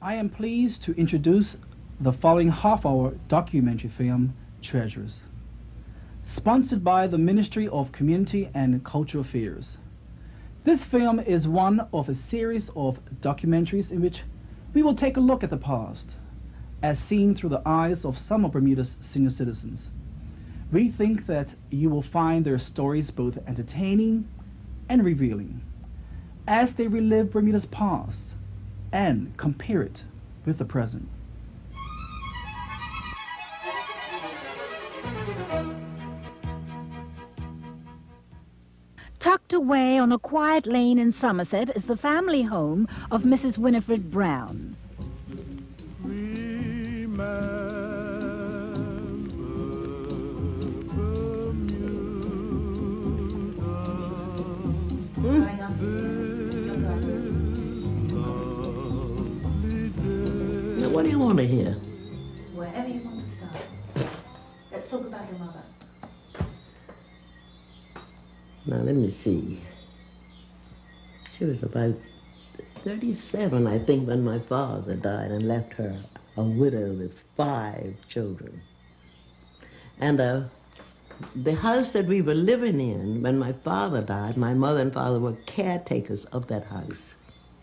I am pleased to introduce the following half-hour documentary film, Treasures, sponsored by the Ministry of Community and Cultural Affairs. This film is one of a series of documentaries in which we will take a look at the past, as seen through the eyes of some of Bermuda's senior citizens. We think that you will find their stories both entertaining and revealing, as they relive Bermuda's past and compare it with the present. Tucked away on a quiet lane in Somerset is the family home of Mrs. Winifred Brown. Now, what do you want to hear? Wherever you want to start. Let's talk about your mother. Now, let me see. She was about 37, I think, when my father died and left her a widow with 5 children. And the house that we were living in when my father died, my mother and father were caretakers of that house.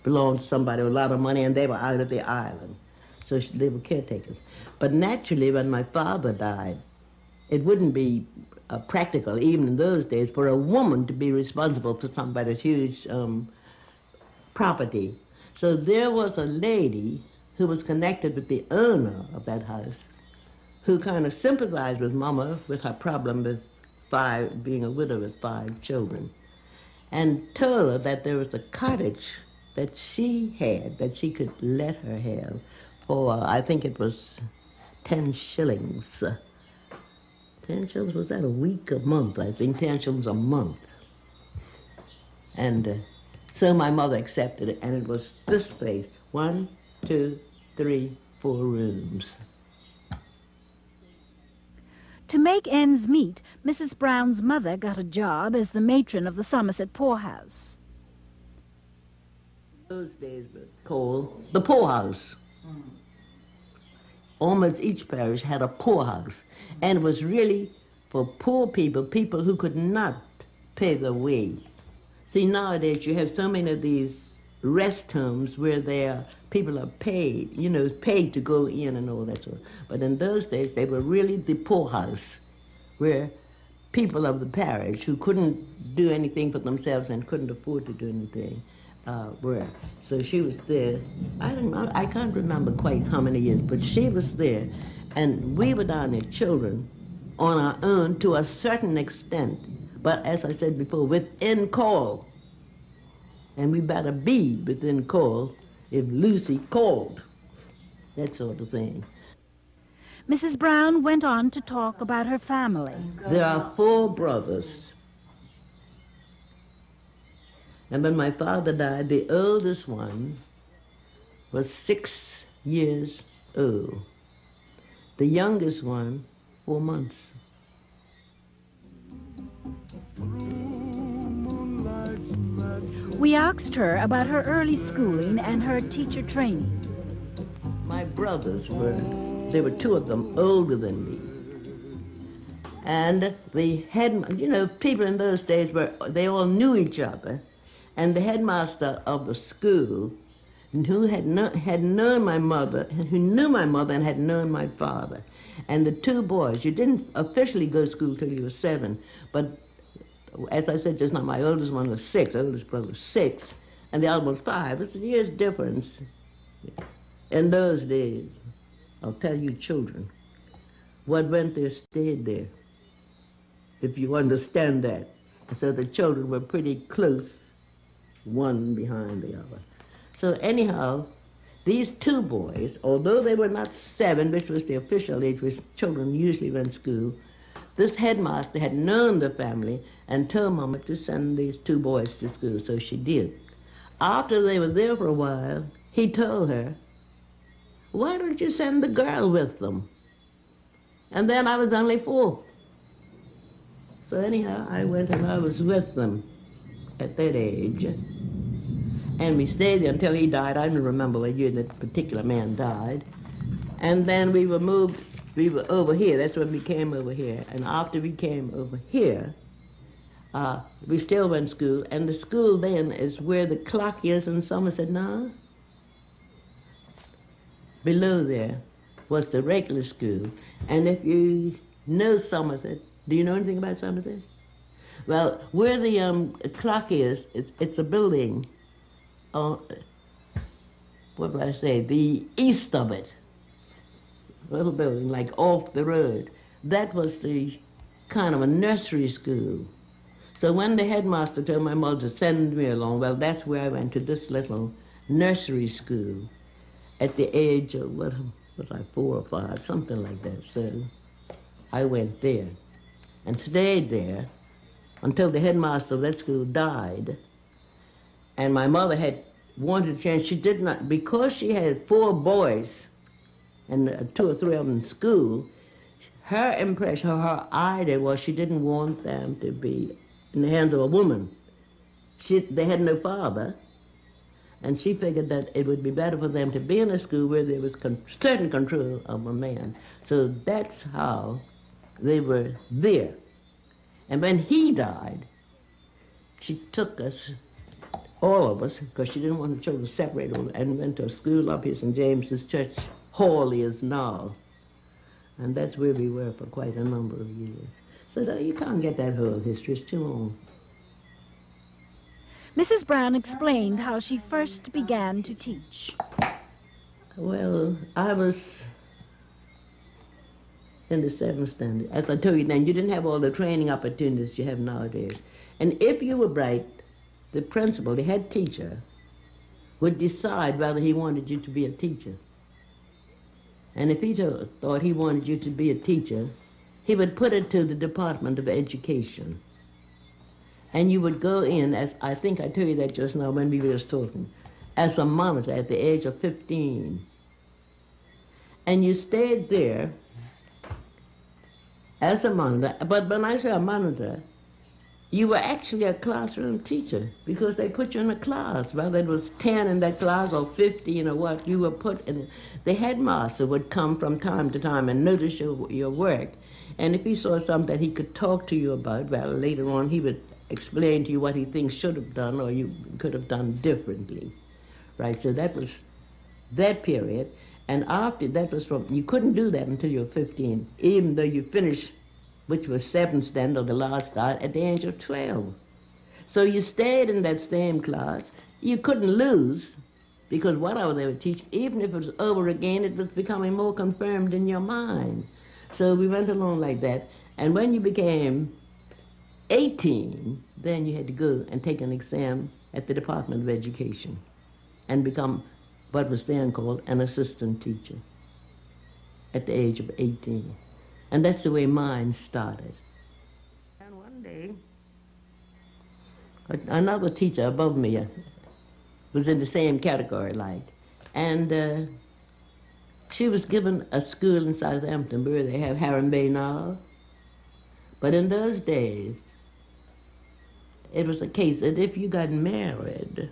Belonged to somebody with a lot of money, and they were out of the island. So they were caretakers. But naturally, when my father died, it wouldn't be practical, even in those days, for a woman to be responsible for somebody's huge property. So there was a lady who was connected with the owner of that house, who kind of sympathized with Mama with her problem with being a widow with 5 children, and told her that there was a cottage that she had, that she could let her have for, I think it was 10 shillings. 10 shillings, was that a week, a month? I think 10 shillings a month. And so my mother accepted it, and it was this place, 1, 2, 3, 4 rooms. To make ends meet, Mrs. Brown's mother got a job as the matron of the Somerset poorhouse. Those days were called the poorhouse. Almost each parish had a poorhouse, and it was really for poor people, people who could not pay their way. See, nowadays you have so many of these rest homes where people are paid, you know, paid to go in and all that sort of. But in those days, they were really the poorhouse, where people of the parish who couldn't do anything for themselves and couldn't afford to do anything were. So she was there. I can't remember quite how many years, but she was there, and we were down there, children, on our own to a certain extent. But as I said before, within call. And we better be within call if Lucy called. That sort of thing. Mrs. Brown went on to talk about her family. There are 4 brothers. And when my father died, the oldest one was 6 years old. The youngest one, 4 months. We asked her about her early schooling and her teacher training. My brothers they were 2 of them older than me. And the head, you know, people in those days they all knew each other. And the headmaster of the school, who had known my mother, who knew my mother and had known my father. And the 2 boys, you didn't officially go to school till you were 7, but as I said just now, my oldest one was 6, oldest brother was 6, and the other one was 5. It's a year's difference. In those days, I'll tell you children, what went there stayed there, if you understand that. So the children were pretty close, one behind the other. So anyhow, these 2 boys, although they were not 7, which was the official age which children usually went to school, this headmaster had known the family and told Mama to send these 2 boys to school, so she did. After they were there for a while, he told her, why don't you send the girl with them? And then I was only 4. So anyhow, I went and I was with them at that age. And we stayed there until he died. I don't remember what year that particular man died. And then we were moved, we were over here. That's when we came over here. And after we came over here, we still went to school. And the school then is where the clock is in Somerset now. Below there was the regular school. And if you know Somerset, do you know anything about Somerset? Well, where the clock is, it's a building, what would I say, the east of it. A little building, like off the road. That was the kind of a nursery school. So when the headmaster told my mother to send me along, well, that's where I went, to this little nursery school at the age of, what was I, 4 or 5, something like that. So I went there and stayed there until the headmaster of that school died. And my mother had wanted to change. She did not, because she had 4 boys and 2 or 3 of them in school, her impression, her idea was she didn't want them to be in the hands of a woman. They had no father, and she figured that it would be better for them to be in a school where there was certain control of a man. So that's how they were there. And when he died, she took us, all of us, because she didn't want the children separated, and went to a school up here, St. James's Church Hall is now. And that's where we were for quite a number of years. So you can't get that whole history, it's too long. Mrs. Brown explained how she first began to teach. Well, I was in the 7th standard. As I told you then, you didn't have all the training opportunities you have nowadays. And if you were bright, the principal, the head teacher, would decide whether he wanted you to be a teacher. And if he thought he wanted you to be a teacher, he would put it to the Department of Education. And you would go in, as I think I told you that just now when we were just talking, as a monitor at the age of 15. And you stayed there as a monitor. But when I say a monitor, you were actually a classroom teacher, because they put you in a class, whether it was 10 in that class or 15 or what, you were put in. The headmaster would come from time to time and notice your work. And if he saw something that he could talk to you about, well, later on he would explain to you what he thinks should have done or you could have done differently. Right, so that was that period. And after that was from, you couldn't do that until you were 15, even though you finished, which was 7th standard, or the last start, at the age of 12. So you stayed in that same class. You couldn't lose, because whatever they would teach, even if it was over again, it was becoming more confirmed in your mind. So we went along like that. And when you became 18, then you had to go and take an exam at the Department of Education and become what was then called an assistant teacher at the age of 18. And that's the way mine started. And one day, another teacher above me was in the same category, like, and she was given a school in Southampton where they have Harum Bay now. But in those days, it was a case that if you got married,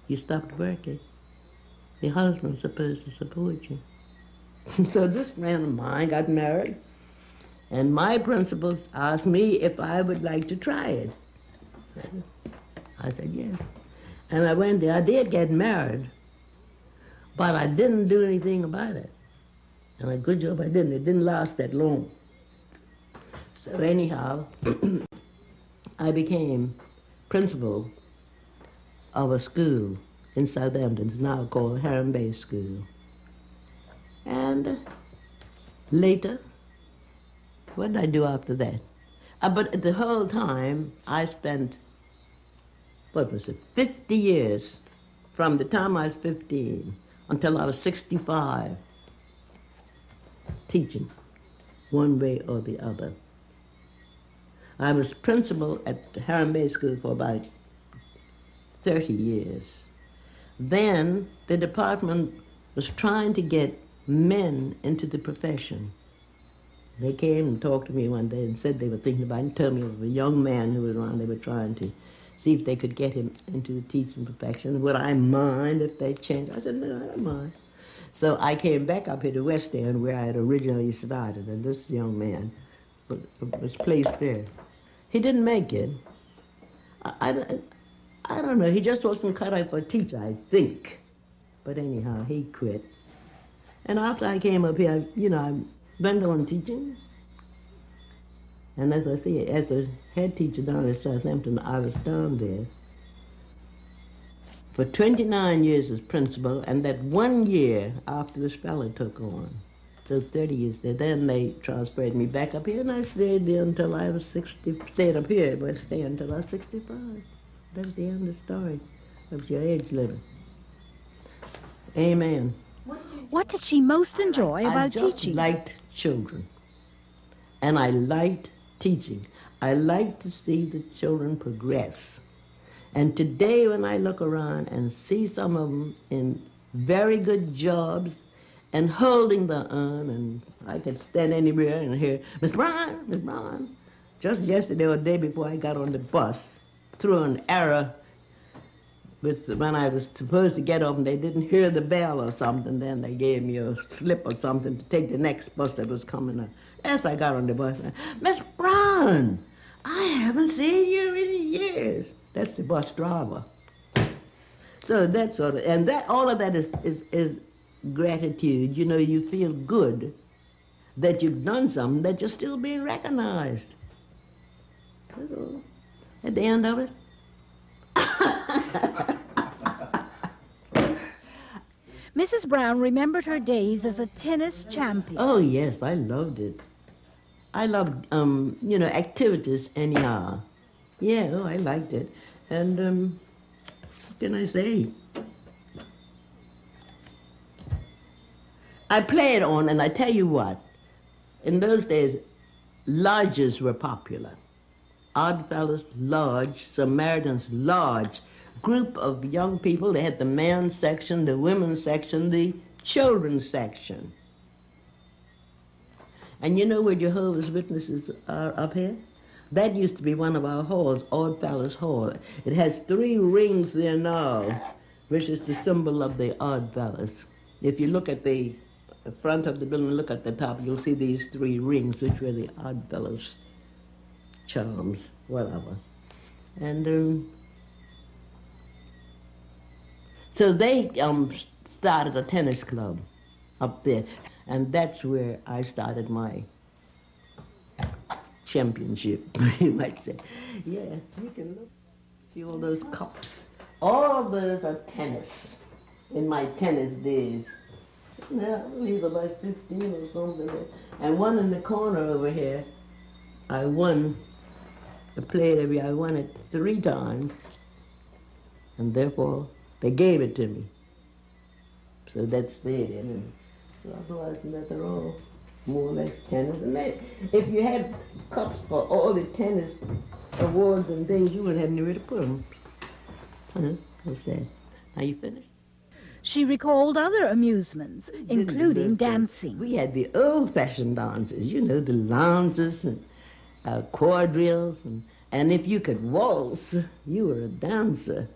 you stopped working. The husband was supposed to support you. So this friend of mine got married, and my principals asked me if I would like to try it. I said yes. And I went there. I did get married, but I didn't do anything about it. And a good job I didn't. It didn't last that long. So anyhow, I became principal of a school in Southampton. It's now called Harum Bay School. And later, what did I do after that? But the whole time, I spent, what was it, 50 years, from the time I was 15 until I was 65, teaching, one way or the other. I was principal at Harum Bay School for about 30 years. Then the department was trying to get men into the profession. They came and talked to me one day and said they were thinking about it, and told me of a young man who was around. They were trying to see if they could get him into the teaching profession. Would I mind if they changed? I said, no, I don't mind. So I came back up here to West End where I had originally started, and this young man was placed there. He didn't make it. I don't know, he just wasn't cut out for a teacher, I think. But anyhow, he quit. And after I came up here, I went on teaching. And as I say, as a head teacher down at Southampton, I was down there for 29 years as principal, and that 1 year after this fellow took on. So 30 years there. Then they transferred me back up here, and I stayed there until I was 60, stayed up here, but stayed until I was 65. That was the end of the story. That was your age limit. Amen. What did she most enjoy about teaching? I liked children, and I liked teaching. I liked to see the children progress. And today when I look around and see some of them in very good jobs and holding the urn, and I could stand anywhere and hear, Miss Brown, Miss Brown. Just yesterday or the day before I got on the bus, through an error when I was supposed to get off and they didn't hear the bell or something, then they gave me a slip or something to take the next bus that was coming up. As I got on the bus, Miss Brown, I haven't seen you in years. That's the bus driver. So that sort of, and that all of that is gratitude. You feel good that you've done something, that you're still being recognized. That's all. At the end of it. Mrs. Brown remembered her days as a tennis champion. Oh, yes, I loved it. I loved, activities anyhow. Yeah, oh, I liked it. And, what can I say? I played on, and I tell you what, in those days, lodges were popular. Oddfellows Lodge, Samaritans Lodge, group of young people. They had the men's section, the women's section, the children's section. And you know where Jehovah's Witnesses are up here? That used to be one of our halls, Oddfellows Hall. It has 3 rings there now, which is the symbol of the Oddfellows. If you look at the front of the building, look at the top, you'll see these 3 rings, which were the Oddfellows charms, whatever. And so they started a tennis club up there, and that's where I started my championship, you might say. Yeah, you can look, see all those cups. All of those are tennis, in my tennis days. Yeah, he's about 15 or something. And one in the corner over here, I won. I played I won it 3 times, and therefore they gave it to me. So that stayed in, and so otherwise they're all more or less tennis. And if you had cups for all the tennis awards and things, you wouldn't have anywhere to put them. What's that? Now you finished? She recalled other amusements, including dancing. We had the old-fashioned dances, the lancers and quadrilles, and if you could waltz, you were a dancer.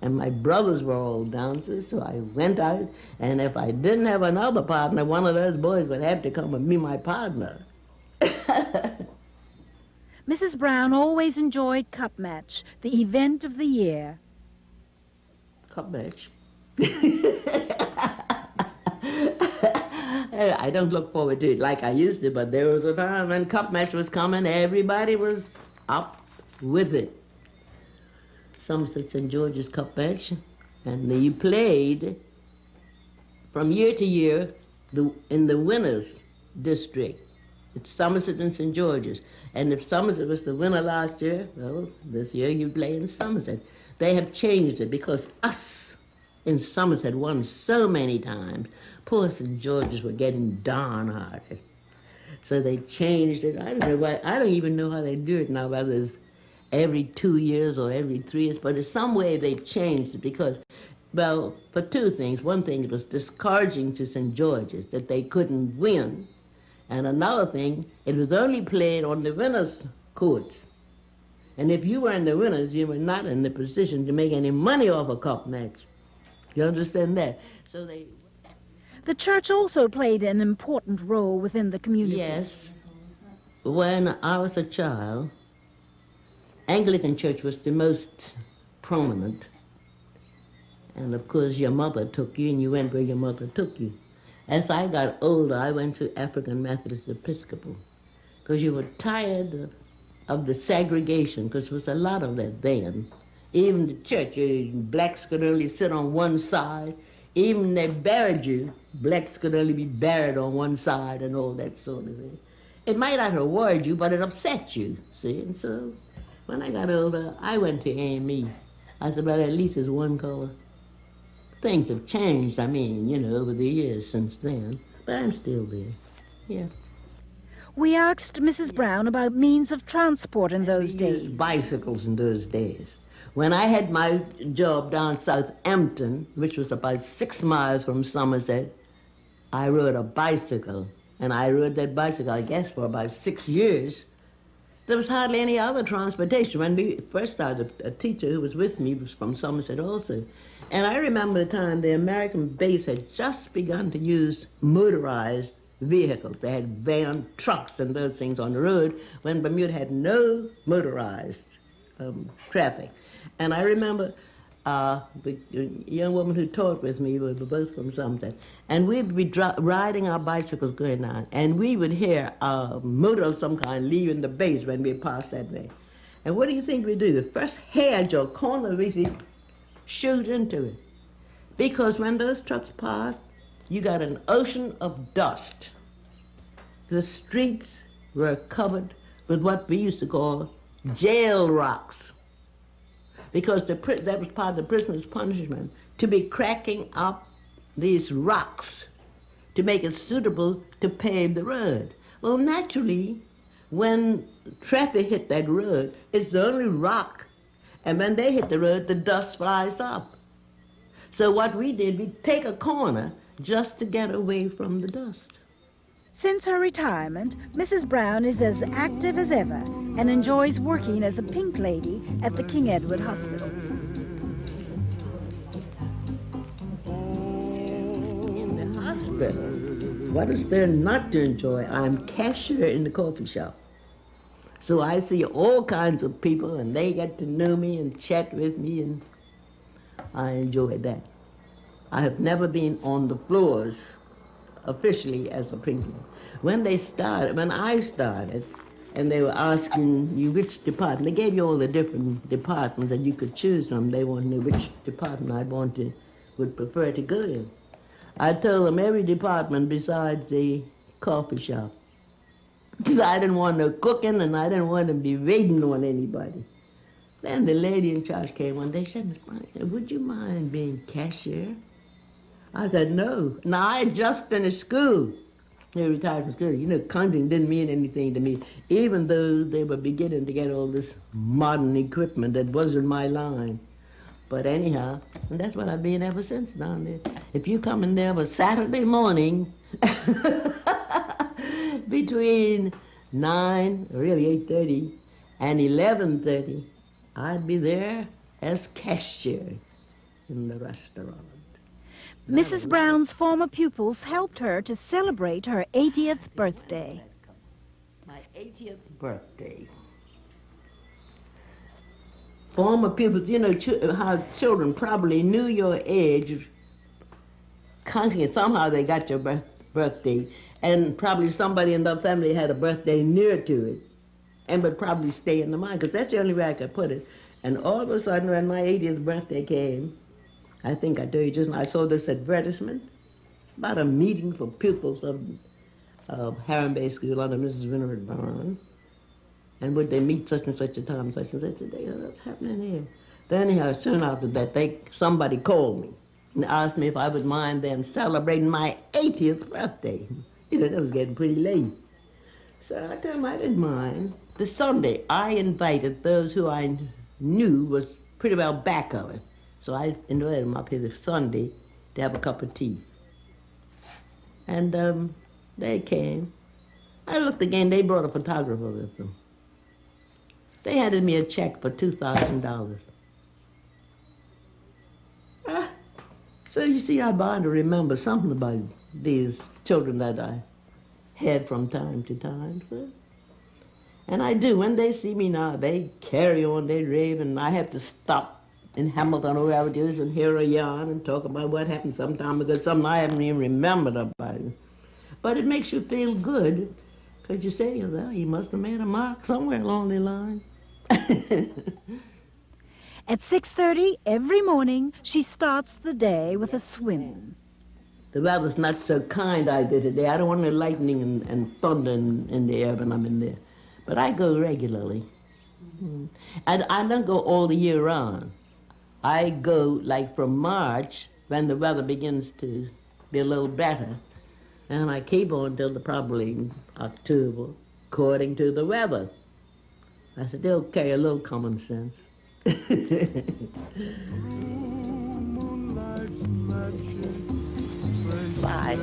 And my brothers were all dancers, so I went out, and if I didn't have another partner, one of those boys would have to come and be my partner. Mrs. Brown always enjoyed Cup Match, the event of the year. Cup Match? I don't look forward to it like I used to, but there was a time when Cup Match was coming, everybody was up with it. Somerset St. George's Cup Match, and you played from year to year in the winners district. It's Somerset and St. George's, and if Somerset was the winner last year, well, this year you play in Somerset. They have changed it because us in Somerset won so many times. Poor St. George's were getting downhearted. So they changed it. I don't know why. I don't even know how they do it now, whether it's every 2 years or every 3 years, but in some way they've changed it because, well, for 2 things. One thing, it was discouraging to St. George's that they couldn't win. And another thing, it was only played on the winners' courts. And if you were in the winners, you were not in the position to make any money off a cup match. You understand that? So they... The church also played an important role within the community. Yes. When I was a child, Anglican church was the most prominent. And of course your mother took you and you went where your mother took you. As I got older, I went to African Methodist Episcopal because you were tired of the segregation, because there was a lot of that then. Even the church, blacks could only sit on one side. Even they buried you, blacks could only be buried on one side and all that sort of thing. It might not have worried you, but it upset you, see? And so when I got older, I went to AME. I said, well, at least there's one color. Things have changed, I mean, you know, over the years since then. But I'm still there, yeah. We asked Mrs. Brown about means of transport in those days. Bicycles in those days. When I had my job down Southampton, which was about 6 miles from Somerset, I rode a bicycle. And I rode that bicycle, I guess, for about 6 years. There was hardly any other transportation. When we first started, a teacher who was with me was from Somerset also. And I remember the time the American base had just begun to use motorized vehicles. They had van trucks and those things on the road when Bermuda had no motorized traffic. And I remember the young woman who taught with me, we were both from Somerset, and we'd be riding our bicycles going down, and we would hear a motor of some kind leaving the base when we passed that way. And what do you think we do? The first hedge or corner we shoot into it. Because when those trucks passed, you got an ocean of dust. The streets were covered with what we used to call jail rocks. Because that was part of the prisoner's punishment, to be cracking up these rocks to make it suitable to pave the road. Well, naturally, when traffic hit that road, it's the only rock. And when they hit the road, the dust flies up. So what we did, we'd take a corner just to get away from the dust. Since her retirement, Mrs. Brown is as active as ever and enjoys working as a pink lady at the King Edward Hospital. In the hospital, what is there not to enjoy? I'm cashier in the coffee shop. So I see all kinds of people and they get to know me and chat with me, and I enjoy that. I have never been on the floors officially as a printer. When I started, and they were asking you which department, they gave you all the different departments that you could choose from. They wanted to know which department would prefer to go in. I told them every department besides the coffee shop, because I didn't want no cooking and I didn't want to be waiting on anybody. Then the lady in charge came one day, said, Miss Monica, would you mind being cashier? I said, no. Now, I had just finished school. They retired from school. You know, counting didn't mean anything to me, even though they were beginning to get all this modern equipment that wasn't my line. But anyhow, and that's what I've been ever since down there. If you come in there for Saturday morning, between 9, really 8:30, and 11:30, I'd be there as cashier in the restaurant. Mrs. Brown's former pupils helped her to celebrate her 80th birthday. My 80th birthday. Former pupils, you know how children probably knew your age, counting it. Somehow they got your birthday, and probably somebody in the family had a birthday near to it, and would probably stay in the mind, because that's the only way I could put it. And all of a sudden, when my 80th birthday came, I think I told you just now, I saw this advertisement about a meeting for pupils of Harron Bay School under Mrs. Winifred Brown. And would they meet such and such a time, such and such a day? What's happening here? Then anyhow, soon after that, somebody called me and asked me if I would mind them celebrating my 80th birthday. You know, that was getting pretty late. So I told them I didn't mind. The Sunday, I invited those who I knew was pretty well back of it. So I invited them up here this Sunday to have a cup of tea. And they came. I looked again, they brought a photographer with them. They handed me a check for $2,000. So you see, I'm bound to remember something about these children that I had from time to time, so. And I do. When they see me now, they carry on, they rave, and I have to stop in Hamilton or wherever it is and hear a yarn and talk about what happened sometime, because something I haven't even remembered about it. But it makes you feel good, because you say, well, he must have made a mark somewhere along the line. At 6:30 every morning, she starts the day with a swim. The weather's not so kind out there today. I don't want no lightning and thunder in the air when I'm in there. But I go regularly. And I don't go all the year round. I go like from March, when the weather begins to be a little better, and I keep on till probably October, according to the weather. I still carry a little common sense. Bye.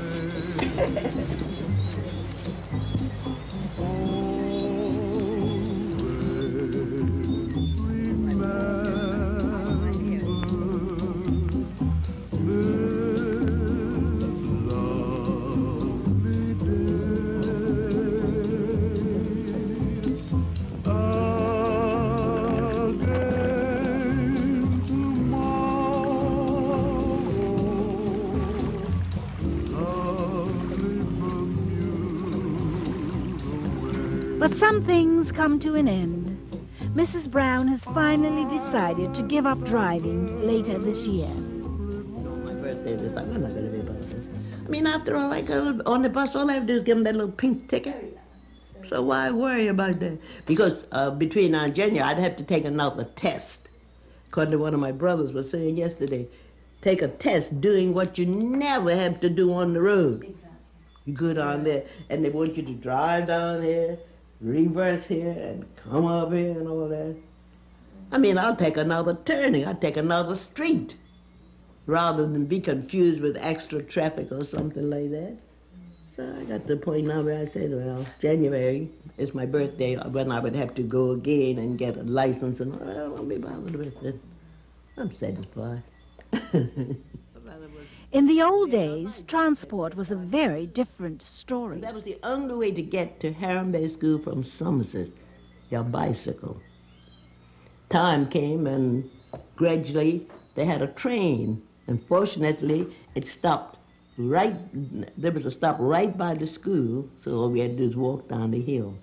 But some things come to an end. Mrs. Brown has finally decided to give up driving later this year. My birthday this time, I'm not going to be about this. I mean, after all, I go on the bus, all I have to do is give them that little pink ticket. So why worry about that? Because between now and January, I'd have to take another test. According to one of my brothers was saying yesterday, take a test doing what you never have to do on the road. Exactly. You go down there, and they want you to drive down here, reverse here, and come up here and all that. I mean, I'll take another turning, I'll take another street, rather than be confused with extra traffic or something like that. So I got to the point now where I said, well, January is my birthday, when I would have to go again and get a license, and I won't be bothered with it. I'm satisfied. In the old days, transport was a very different story. That was the only way to get to Harum Bay School from Somerset, your bicycle. Time came and gradually they had a train, and fortunately it stopped right, there was a stop right by the school, so all we had to do was walk down the hill.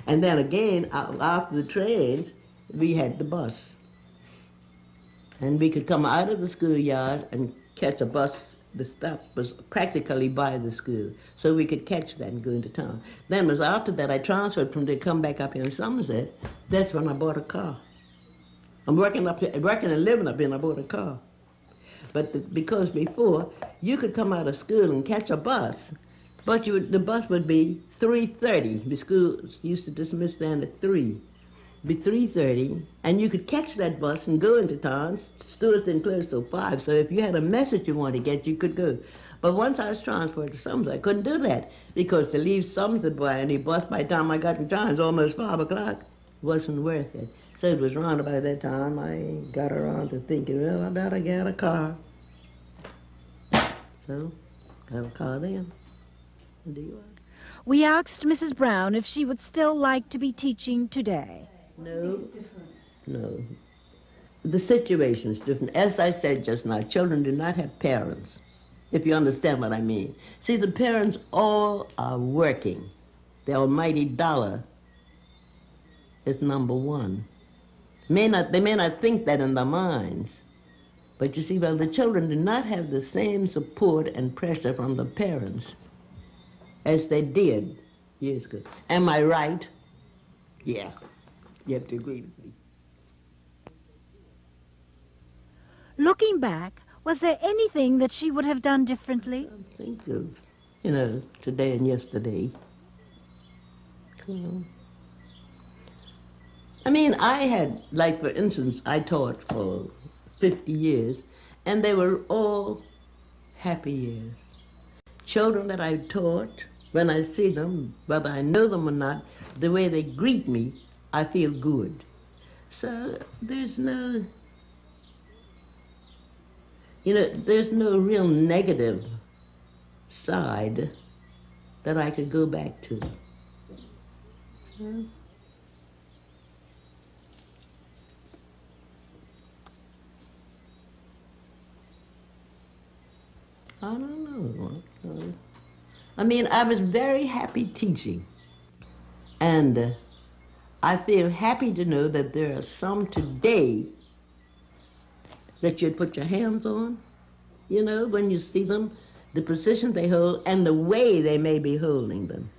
And then again, after the trains, we had the bus. And we could come out of the schoolyard and catch a bus. The stop was practically by the school, so we could catch that and go into town. Then it was after that I transferred from there, come back up here in Somerset. That's when I bought a car. I'm working and living up here, and I bought a car. But because before, you could come out of school and catch a bus, but the bus would be 3:30. The school used to dismiss then at 3. Be 3:30, and you could catch that bus and go into town. Stores didn't close till 5, so if you had a message you wanted to get, you could go. But once I was transferred to Somerset, I couldn't do that, because to leave Somerset by any bus, by the time I got in town, it was almost 5 o'clock. Wasn't worth it. So it was round about that time I got around to thinking, well, I better get a car. So, got a car then. And do you? We asked Mrs. Brown if she would still like to be teaching today. No, no. The situation is different. As I said just now, children do not have parents, if you understand what I mean. See, the parents all are working. The almighty dollar is number one. They may not think that in their minds, but you see, well, the children do not have the same support and pressure from the parents as they did years ago. Am I right? Yeah. You have to agree with me. Looking back, was there anything that she would have done differently? I think of, today and yesterday. I mean, I had, like, for instance, I taught for 50 years, and they were all happy years. Children that I taught, when I see them, whether I know them or not, the way they greet me I feel good. So there's no, there's no real negative side that I could go back to. I don't know. I mean, I was very happy teaching. And I feel happy to know that there are some today that you'd put your hands on, when you see them, the position they hold and the way they may be holding them.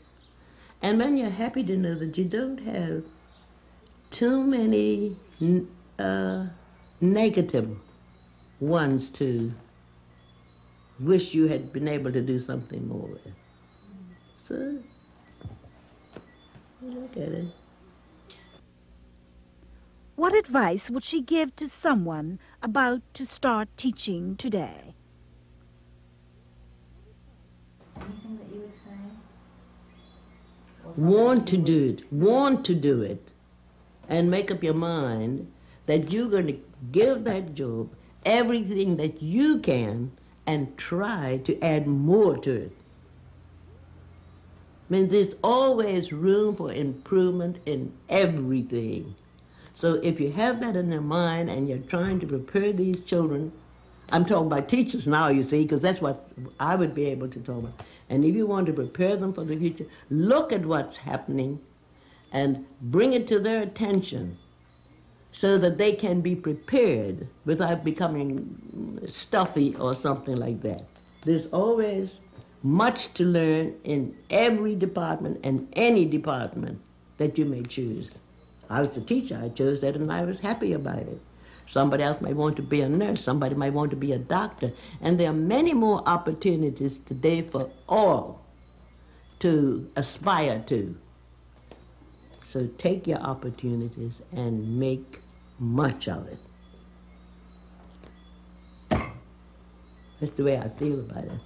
And then you're happy to know that you don't have too many negative ones to wish you had been able to do something more with. So, look at it. What advice would she give to someone about to start teaching today? Anything that you would say? Want to do it, and make up your mind that you're going to give that job everything that you can and try to add more to it. I mean, there's always room for improvement in everything. So if you have that in your mind and you're trying to prepare these children, I'm talking about teachers now, you see, because that's what I would be able to talk about. And if you want to prepare them for the future, look at what's happening and bring it to their attention so that they can be prepared without becoming stuffy or something like that. There's always much to learn in every department and any department that you may choose. I was the teacher, I chose that, and I was happy about it. Somebody else might want to be a nurse, somebody might want to be a doctor, and there are many more opportunities today for all to aspire to. So take your opportunities and make much of it. That's the way I feel about it.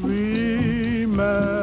Remember